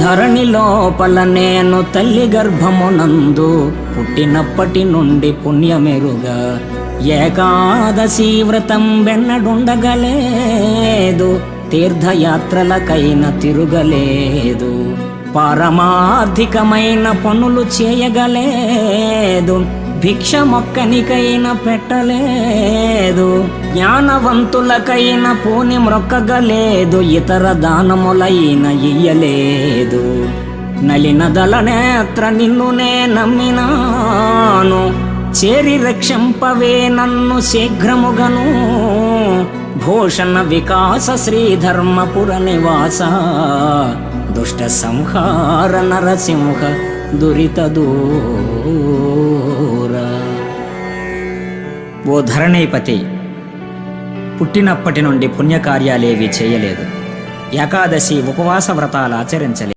ధరణి లోపల నేను తల్లి గర్భమునందు పుట్టినప్పటి నుండి పుణ్యమెరుగా ఏకాదశి వ్రతం వెన్నడుండగలేదు, తీర్థయాత్రలకైన తిరుగలేదు, పారమార్థికమైన పనులు చేయగలేదు, భిక్ష మొక్కనికైన పెట్టలేదు, జ్ఞానవంతులకైన పూని మ్రొక్కగలేదు, ఇతర దానములైన ఇయ్యలేదు. నలినదల నేత్ర నిన్ను నే నమ్మినాను, చేరి రక్షింపవే నన్ను శీఘ్రముగను. భూషణ వికాస శ్రీధర్మపుర నివాస, దుష్ట సంహార నరసింహ దురిత దూర. ఓ ధరణీపతి, పుట్టినప్పటి నుండి పుణ్యకార్యాలేవి చేయలేదు, ఏకాదశి ఉపవాస వ్రతాలు ఆచరించలేదు.